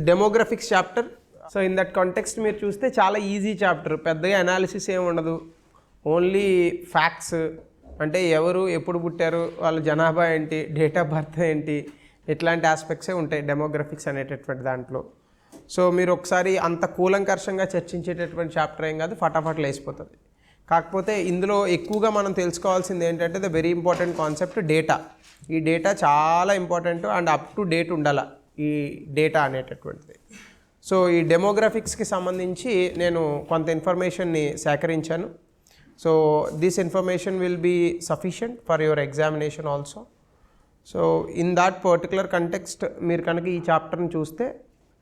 Demographics chapter. So in that context మీరు చూస్తే చాలా ఈజీ చాప్టర్, పెద్దగా అనాలిసిస్ ఏమి ఉండదు, ఓన్లీ ఫ్యాక్ట్స్ అంటే ఎవరు ఎప్పుడు పుట్టారు, వాళ్ళ జనాభా ఏంటి, డేట్ ఆఫ్ బర్త్ ఏంటి, ఇట్లాంటి ఆస్పెక్ట్సే ఉంటాయి డెమోగ్రఫిక్స్ అనేటటువంటి దాంట్లో. సో మీరు ఒకసారి అంత కూలంకర్షంగా చర్చించేటటువంటి చాప్టర్ ఏం కాదు, ఫటాఫట్ లేసిపోతుంది. కాకపోతే ఇందులో ఎక్కువగా మనం తెలుసుకోవాల్సింది ఏంటంటే the very important concept data. ఈ డేటా చాలా important and up to date ఉండాలి ఈ డేటా అనేటటువంటిది. సో ఈ డెమోగ్రఫిక్స్కి సంబంధించి నేను కొంత ఇన్ఫర్మేషన్ని సేకరించాను. So this information will be sufficient for your examination also. So in that particular context మీరు కనుక ఈ చాప్టర్ని చూస్తే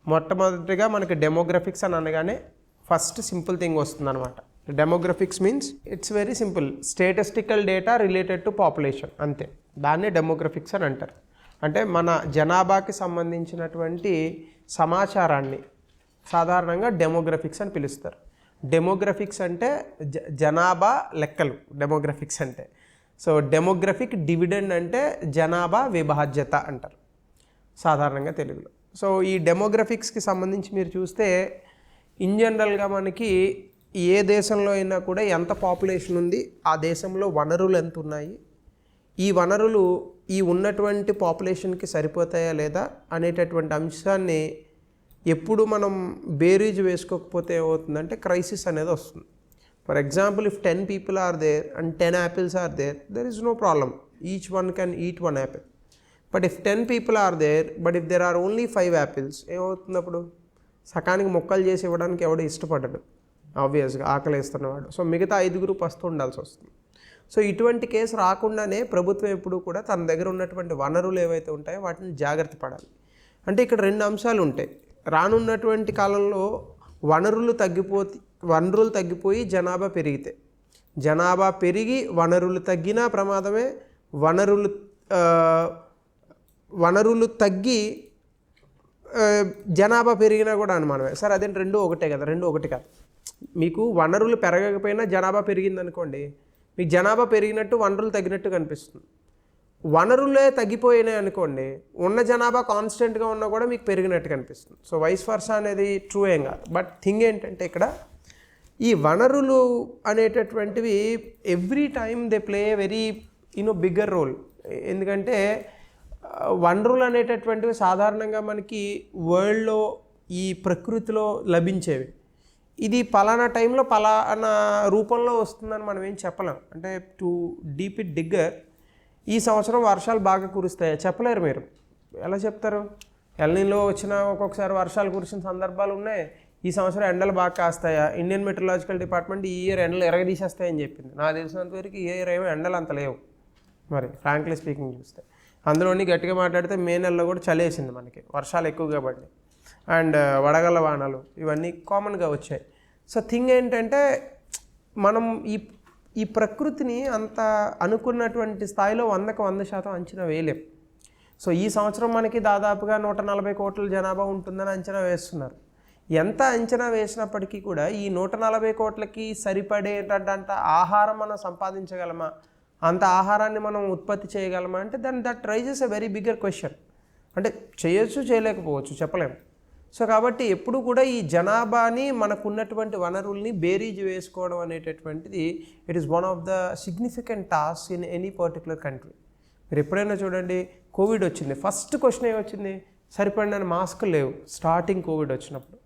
మొట్టమొదటిగా మనకి డెమోగ్రఫిక్స్ అని అనగానే ఫస్ట్ సింపుల్ థింగ్ వస్తుందన్నమాట. Demographics means it's very simple, statistical data related to population, అంతే. దాన్నే డెమోగ్రఫిక్స్ అని అంటారు. అంటే మన జనాభాకి సంబంధించినటువంటి సమాచారాన్ని సాధారణంగా డెమోగ్రఫిక్స్ అని పిలుస్తారు. డెమోగ్రఫిక్స్ అంటే జనాభా లెక్కలు డెమోగ్రఫిక్స్ అంటే. సో డెమోగ్రఫిక్ డివిడెండ్ అంటే జనాభా విభాజ్యత అంటారు సాధారణంగా తెలుగులో. సో ఈ డెమోగ్రఫిక్స్కి సంబంధించి మీరు చూస్తే ఇన్ జనరల్గా మనకి ఏ దేశంలో అయినా కూడా ఎంత పాపులేషన్ ఉంది, ఆ దేశంలో వనరులు ఎంత ఉన్నాయి, ఈ వనరులు ఈ ఉన్నటువంటి పాపులేషన్కి సరిపోతాయా లేదా అనేటటువంటి అంశాన్ని ఎప్పుడు మనం బేరీజ్ వేసుకోకపోతే ఏమవుతుందంటే క్రైసిస్ అనేది వస్తుంది. For example, if 10 people are there and 10 apples are there, there is no problem. Each one can eat 1 apple. But if 10 people are there, but if there are only 5 apples, ఏమవుతుంది అప్పుడు? సకానికి మొక్కలు చేసి ఇవ్వడానికి ఎవడు ఇష్టపడ్డాడు, ఆబ్వియస్గా ఆకలిస్తున్నవాడు. సో మిగతా 5 పస్తు ఉండాల్సి వస్తుంది. సో ఇటువంటి కేసు రాకుండానే ప్రభుత్వం ఎప్పుడు కూడా తన దగ్గర ఉన్నటువంటి వనరులు ఏవైతే ఉంటాయో వాటిని జాగ్రత్త పడాలి. అంటే ఇక్కడ 2 అంశాలు ఉంటాయి. రానున్నటువంటి కాలంలో వనరులు తగ్గిపోయి జనాభా పెరిగితే, జనాభా పెరిగి వనరులు తగ్గినా ప్రమాదమే, వనరులు తగ్గి జనాభా పెరిగినా కూడా అనుమానమే. సార్ అదేంటి, 2 ఒకటే కదా? 2 ఒకటి కాదు. మీకు వనరులు పెరగకపోయినా జనాభా పెరిగిందనుకోండి, మీకు జనాభా పెరిగినట్టు వనరులు తగ్గినట్టు కనిపిస్తుంది. వనరులే తగ్గిపోయినాయి అనుకోండి, ఉన్న జనాభా కాన్స్టెంట్గా ఉన్నా కూడా మీకు పెరిగినట్టు కనిపిస్తుంది. సో వైస్ వర్సా అనేది ట్రూ ఏం కాదు. బట్ థింగ్ ఏంటంటే ఇక్కడ ఈ వనరులు అనేటటువంటివి every time they play a very bigger role. ఎందుకంటే వనరులు అనేటటువంటివి సాధారణంగా మనకి వరల్డ్లో ఈ ప్రకృతిలో లభించేవి. ఇది పలానా టైంలో పలానా రూపంలో వస్తుందని మనం ఏం చెప్పలేం. అంటే టు డీప్ ఇట్ డిగ్గర్, ఈ సంవత్సరం వర్షాలు బాగా కురుస్తాయా చెప్పలేరు. మీరు ఎలా చెప్తారు? ఎల్నిలో వచ్చిన ఒక్కొక్కసారి వర్షాలు కురిసిన సందర్భాలు ఉన్నాయి. ఈ సంవత్సరం ఎండలు బాగా కాస్తాయా? ఇండియన్ మెట్రలాజికల్ డిపార్ట్మెంట్ ఈ ఇయర్ ఎండలు ఎరగదీసేస్తాయని చెప్పింది. నాకు తెలిసినంత వరకు ఈ ఇయర్ ఏమో ఎండలు అంత లేవు. మరి ఫ్రాంక్లీ స్పీకింగ్ చూస్తే అందులోని గట్టిగా మాట్లాడితే మే నెలలో కూడా చలేసింది, మనకి వర్షాలు ఎక్కువగా పడ్డాయి అండ్ వడగళ్ళ వానలు ఇవన్నీ కామన్గా వచ్చాయి. సో థింగ్ ఏంటంటే మనం ఈ ప్రకృతిని అంత అనుకున్నటువంటి స్థాయిలో 100% అంచనా వేయలేం. సో ఈ సంవత్సరం మనకి దాదాపుగా 140 కోట్ల జనాభా ఉంటుందని అంచనా వేస్తున్నారు. ఎంత అంచనా వేసినప్పటికీ కూడా ఈ 140 కోట్లకి సరిపడేటంత ఆహారం మనం సంపాదించగలమా, అంత ఆహారాన్ని మనం ఉత్పత్తి చేయగలమా అంటే that raises a very bigger question. అంటే చేయొచ్చు, చేయలేకపోవచ్చు, చెప్పలేము. సో కాబట్టి ఎప్పుడు కూడా ఈ జనాభాని, మనకున్నటువంటి వనరుల్ని బేరీజ్ వేసుకోవడం అనేటటువంటిది it is one of the significant task in any particular country. మీరు ఎప్పుడైనా చూడండి, కోవిడ్ వచ్చింది, ఫస్ట్ క్వశ్చన్ ఏమొచ్చింది? సరిపడిన మాస్కులు లేవు స్టార్టింగ్ కోవిడ్ వచ్చినప్పుడు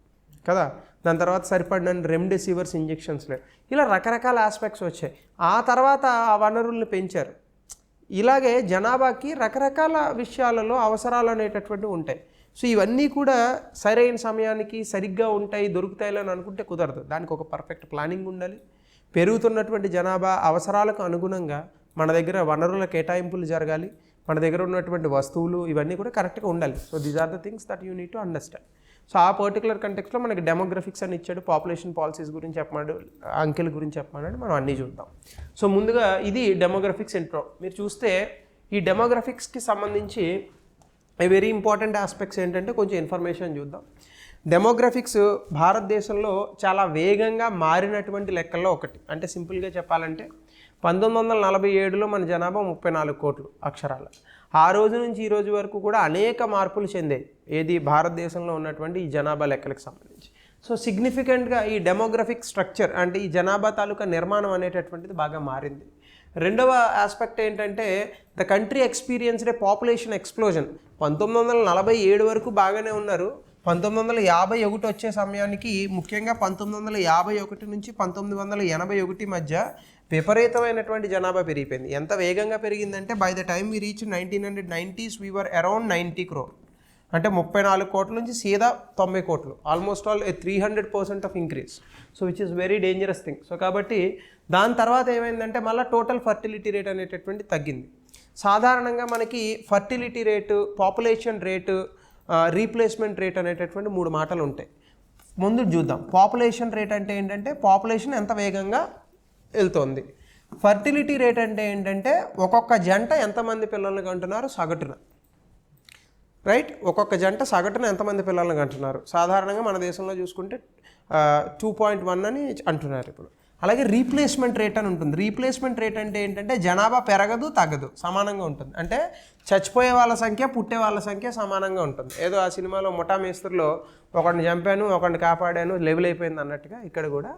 కదా. దాని తర్వాత సరిపడిన రెమ్డెసివిర్స్ ఇంజెక్షన్స్ లేవు. ఇలా రకరకాల ఆస్పెక్ట్స్ వచ్చాయి. ఆ తర్వాత ఆ వనరుల్ని పెంచారు. ఇలాగే జనాభాకి రకరకాల విషయాలలో అవసరాలు అనేటటువంటివి ఉంటాయి. సో ఇవన్నీ కూడా సరైన సమయానికి సరిగ్గా ఉంటాయి, దొరుకుతాయి అని అనుకుంటే కుదరదు. దానికి ఒక పర్ఫెక్ట్ ప్లానింగ్ ఉండాలి. పెరుగుతున్నటువంటి జనాభా అవసరాలకు అనుగుణంగా మన దగ్గర వనరుల కేటాయింపులు జరగాలి. మన దగ్గర ఉన్నటువంటి వస్తువులు ఇవన్నీ కూడా కరెక్ట్గా ఉండాలి. So these are the things that you need to understand. So ఆ పర్టికులర్ కంటెక్స్లో మనకి డెమోగ్రఫిక్స్ అని ఇచ్చాడు, పాపులేషన్ పాలసీస్ గురించి చెప్పమన్నాడు, అంకెల గురించి చెప్పమన్నాడు, మనం అన్నీ చూద్దాం. సో ముందుగా ఇది డెమోగ్రఫిక్స్ ఇంట్రో. మీరు చూస్తే ఈ డెమోగ్రఫిక్స్కి సంబంధించి వెరీ ఇంపార్టెంట్ ఆస్పెక్ట్స్ ఏంటంటే కొంచెం ఇన్ఫర్మేషన్ చూద్దాం. డెమోగ్రఫిక్స్ భారతదేశంలో చాలా వేగంగా మారినటువంటి లెక్కల్లో ఒకటి. అంటే సింపుల్గా చెప్పాలంటే 1947లో మన జనాభా 34 కోట్లు అక్షరాల. ఆ రోజు నుంచి ఈ రోజు వరకు కూడా అనేక మార్పులు చెందాయి ఏది భారతదేశంలో ఉన్నటువంటి ఈ జనాభా లెక్కలకు సంబంధించి. సో సిగ్నిఫికెంట్గా ఈ డెమోగ్రఫిక్ స్ట్రక్చర్ అంటే ఈ జనాభా తాలూకా నిర్మాణం అనేటటువంటిది బాగా మారింది. రెండవ ఆస్పెక్ట్ ఏంటంటే the country experienced A population explosion. 1947 వరకు బాగానే ఉన్నారు. 1951 వచ్చే సమయానికి ముఖ్యంగా 1951 నుంచి 1981 మధ్య విపరీతమైనటువంటి జనాభా పెరిగిపోయింది. ఎంత వేగంగా పెరిగిందంటే by the time we reach 1990s we were around 90 crore. అంటే 34 కోట్ల నుంచి సీదా 90 కోట్లు, almost all 300% of increase. So which is very dangerous thing. So కాబట్టి దాని తర్వాత ఏమైందంటే మళ్ళీ టోటల్ ఫర్టిలిటీ రేట్ అనేటటువంటి తగ్గింది. సాధారణంగా మనకి fertility rate, population rate, replacement rate అనేటటువంటి 3 మాటలు ఉంటాయి. ముందు చూద్దాం. పాపులేషన్ రేట్ అంటే ఏంటంటే పాపులేషన్ ఎంత వేగంగా వెళ్తోంది. ఫర్టిలిటీ రేట్ అంటే ఏంటంటే ఒక్కొక్క జంట ఎంతమంది పిల్లల్ని కంటున్నారు సగటున, రైట్? ఒక్కొక్క జంట సగటున ఎంతమంది పిల్లల్ని కంటున్నారు. సాధారణంగా మన దేశంలో చూసుకుంటే 2.1 అని అంటున్నారు ఇప్పుడు. అలాగే రీప్లేస్మెంట్ రేట్ అని ఉంటుంది. రీప్లేస్మెంట్ రేట్ అంటే ఏంటంటే జనాభా పెరగదు తగ్గదు, సమానంగా ఉంటుంది. అంటే చచ్చిపోయే వాళ్ళ సంఖ్య పుట్టే వాళ్ళ సంఖ్య సమానంగా ఉంటుంది. ఏదో ఆ సినిమాలో ముఠా మేస్త్రిలో ఒకడిని చంపాను ఒకడిని కాపాడాను లెవెల్ అయిపోయింది అన్నట్టుగా ఇక్కడ కూడా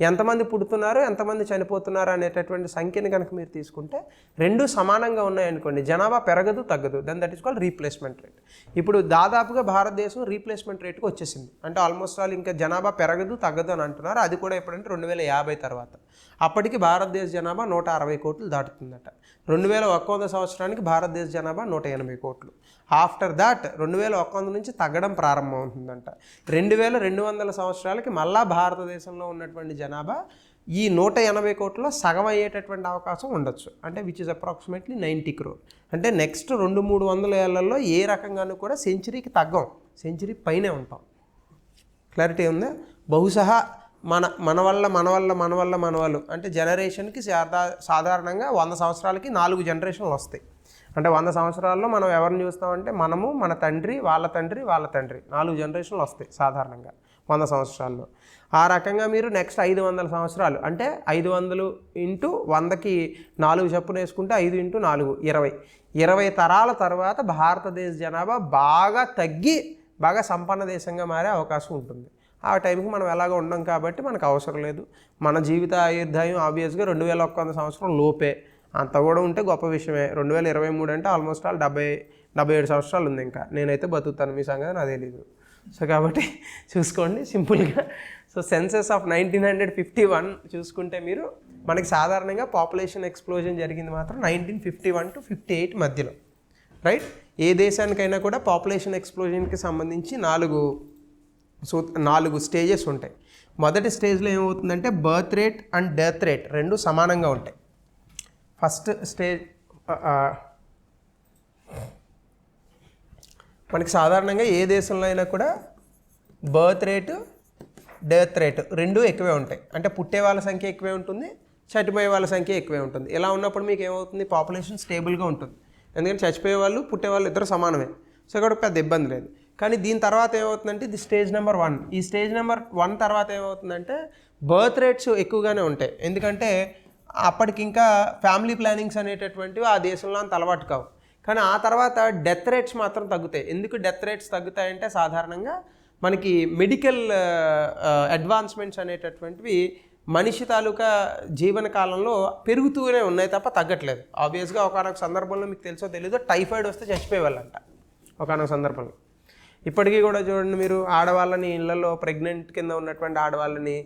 ఎంతమంది పుడుతున్నారు ఎంతమంది చనిపోతున్నారు అనేటటువంటి సంఖ్యని కనుక మీరు తీసుకుంటే రెండు సమానంగా ఉన్నాయనుకోండి, జనాభా పెరగదు తగ్గదు, then that is called replacement rate. ఇప్పుడు దాదాపుగా భారతదేశం రీప్లేస్మెంట్ రేట్కి వచ్చేసింది. అంటే ఆల్మోస్ట్ ఆల్ ఇంకా జనాభా పెరగదు తగ్గదు అని అంటున్నారు. అది కూడా ఎప్పుడంటే 2050 తర్వాత. అప్పటికి భారతదేశ జనాభా 160 కోట్లు దాటుతుందట. 2100 సంవత్సరానికి భారతదేశ జనాభా 180 కోట్లు. ఆఫ్టర్ దాట్ 2100 నుంచి తగ్గడం ప్రారంభమవుతుందంట. 2200 సంవత్సరాలకి మళ్ళా భారతదేశంలో ఉన్నటువంటి జనాభా ఈ 180 కోట్లలో సగం అయ్యేటటువంటి అవకాశం ఉండొచ్చు. అంటే విచ్ ఇస్ అప్రాక్సిమేట్లీ 90 crore. అంటే నెక్స్ట్ 200-300 ఏళ్లలో ఏ రకంగానూ కూడా సెంచరీకి తగ్గం, సెంచరీ పైనే ఉంటాం. క్లారిటీ ఉందా? బహుశా మన వాళ్ళు అంటే జనరేషన్కి సాధారణంగా 100 సంవత్సరాలకి 4 జనరేషన్లు వస్తాయి. అంటే 100 సంవత్సరాల్లో మనం ఎవరిని చూస్తామంటే మనము, మన తండ్రి, వాళ్ళ తండ్రి, వాళ్ళ తండ్రి, 4 జనరేషన్లు వస్తాయి సాధారణంగా 100 సంవత్సరాల్లో. ఆ రకంగా మీరు నెక్స్ట్ 500 సంవత్సరాలు అంటే 500 ఇంటూ 100కి 4 చొప్పున వేసుకుంటే 5 ఇంటూ 4 20 తరాల తర్వాత భారతదేశ జనాభా బాగా తగ్గి బాగా సంపన్న దేశంగా మారే అవకాశం ఉంటుంది. ఆ టైంకి మనం ఎలాగో ఉండం కాబట్టి మనకు అవసరం లేదు. మన జీవిత ఆయుర్దాయం ఆబ్వియస్గా 2100 సంవత్సరం లోపే. అంత కూడా ఉంటే గొప్ప విషయమే. 2023 అంటే ఆల్మోస్ట్ ఆల్ 77 సంవత్సరాలు ఉంది. ఇంకా నేనైతే బతుకుతాను, మీ సంగతి నాకు తెలీదు. సో కాబట్టి చూసుకోండి సింపుల్గా. సో సెన్సస్ ఆఫ్ 1951 చూసుకుంటే మీరు మనకి సాధారణంగా పాపులేషన్ ఎక్స్ప్లోజన్ జరిగింది మాత్రం 1951 to 58 మధ్యలో, రైట్? ఏ దేశానికైనా కూడా పాపులేషన్ ఎక్స్ప్లోజన్కి సంబంధించి 4 స్టేజెస్ ఉంటాయి. మొదటి స్టేజ్లో ఏమవుతుందంటే birth rate and death rate రెండు సమానంగా ఉంటాయి. ఫస్ట్ స్టేజ్ మనకి సాధారణంగా ఏ దేశంలో అయినా కూడా బర్త్ రేటు డెత్ రేటు రెండు ఎక్కువే ఉంటాయి. అంటే పుట్టే వాళ్ళ సంఖ్య ఎక్కువే ఉంటుంది, చనిపోయే వాళ్ళ సంఖ్య ఎక్కువే ఉంటుంది. ఇలా ఉన్నప్పుడు మీకు ఏమవుతుంది, పాపులేషన్ స్టేబుల్గా ఉంటుంది. ఎందుకంటే చచ్చిపోయే వాళ్ళు పుట్టే వాళ్ళు ఇద్దరు సమానమే. సో ఇక్కడ పెద్ద ఇబ్బంది లేదు. కానీ దీని తర్వాత ఏమవుతుందంటే ఇది స్టేజ్ నెంబర్ 1. ఈ స్టేజ్ నెంబర్ 1 తర్వాత ఏమవుతుందంటే బర్త్ రేట్స్ ఎక్కువగానే ఉంటాయి. ఎందుకంటే అప్పటికి ఇంకా ఫ్యామిలీ ప్లానింగ్స్ అనేటటువంటివి ఆ దేశంలో అంత అలవాటు కావు. కానీ ఆ తర్వాత డెత్ రేట్స్ మాత్రం తగ్గుతాయి. ఎందుకు డెత్ రేట్స్ తగ్గుతాయంటే సాధారణంగా మనకి మెడికల్ అడ్వాన్స్మెంట్స్ అనేటటువంటివి మనిషి తాలూకా జీవన కాలంలో పెరుగుతూనే ఉన్నాయి తప్ప తగ్గట్లేదు. ఆబ్వియస్గా ఒకనొక సందర్భంలో మీకు తెలుసో తెలీదో టైఫాయిడ్ వస్తే చచ్చిపోయేవాళ్ళంట ఒకనొక సందర్భంలో. ఇప్పటికీ కూడా చూడండి మీరు, ఆడవాళ్ళని ఇళ్లలో ప్రెగ్నెంట్ కింద ఉన్నటువంటి ఆడవాళ్ళని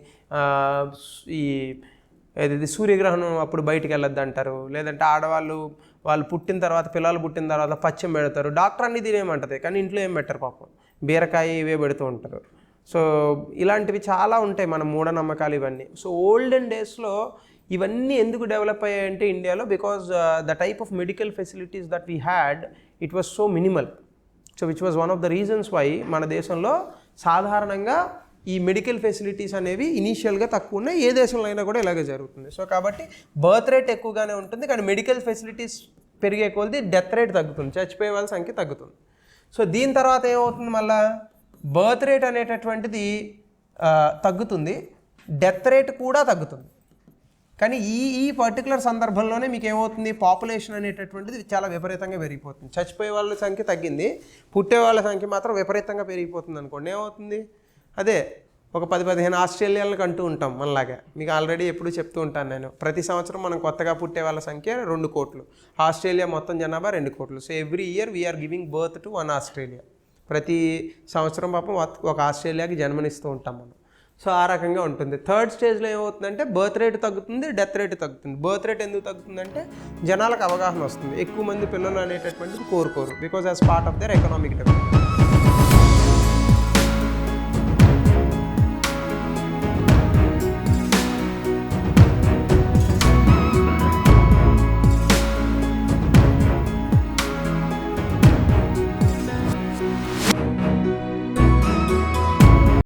ఏది సూర్యగ్రహణం అప్పుడు బయటికి వెళ్ళొద్దు అంటారు. లేదంటే ఆడవాళ్ళు పుట్టిన తర్వాత పిల్లలు పుట్టిన తర్వాత పచ్చం పెడతారు. డాక్టర్ అన్ని తినేయమంటది కానీ ఇంట్లో ఏం పెట్టరు పాపం, బీరకాయ ఇవే పెడుతూ ఉంటారు. సో ఇలాంటివి చాలా ఉంటాయి మన మూఢనమ్మకాలు ఇవన్నీ. సో ఓల్డెన్ డేస్లో ఇవన్నీ ఎందుకు డెవలప్ అయ్యాయంటే ఇండియాలో because the type of medical facilities that we had it was so minimal. So which was one of the reasons why మన దేశంలో సాధారణంగా ఈ మెడికల్ ఫెసిలిటీస్ అనేవి ఇనీషియల్గా తక్కువ ఉన్నాయి. ఏ దేశంలో అయినా కూడా ఇలాగే జరుగుతుంది. సో కాబట్టి బర్త్ రేట్ ఎక్కువగానే ఉంటుంది, కానీ మెడికల్ ఫెసిలిటీస్ పెరిగే కొలది డెత్ రేట్ తగ్గుతుంది, చచ్చిపోయే వాళ్ళ సంఖ్య తగ్గుతుంది. సో దీని తర్వాత ఏమవుతుంది, మళ్ళా బర్త్ రేట్ అనేటటువంటిది తగ్గుతుంది, డెత్ రేట్ కూడా తగ్గుతుంది. కానీ ఈ పర్టికులర్ సందర్భంలోనే మీకు ఏమవుతుంది, పాపులేషన్ అనేటటువంటిది చాలా విపరీతంగా పెరిగిపోతుంది. చచ్చిపోయే వాళ్ళ సంఖ్య తగ్గింది, పుట్టే వాళ్ళ సంఖ్య మాత్రం విపరీతంగా పెరిగిపోతుంది అనుకోండి. ఏమవుతుంది, అదే ఒక 10-15 ఆస్ట్రేలియాలకు అంటూ ఉంటాం మనలాగా. మీకు ఆల్రెడీ ఎప్పుడు చెప్తూ ఉంటాను నేను, ప్రతి సంవత్సరం మనం కొత్తగా పుట్టే వాళ్ళ సంఖ్య 2 కోట్లు, ఆస్ట్రేలియా మొత్తం జనాభా 2 కోట్లు. So every year we are giving birth to 1 Australia. ప్రతి సంవత్సరం పాపం ఒక ఆస్ట్రేలియాకి జన్మనిస్తూ ఉంటాం మనం. సో ఆ రకంగా ఉంటుంది. థర్డ్ స్టేజ్లో ఏమవుతుందంటే బర్త్ రేట్ తగ్గుతుంది, డెత్ రేట్ తగ్గుతుంది. బర్త్ రేట్ ఎందుకు తగ్గుతుందంటే జనాలకు అవగాహన వస్తుంది, ఎక్కువ మంది పిల్లలు అనేటటువంటిది కోరుకోరు, because as part of their economic development.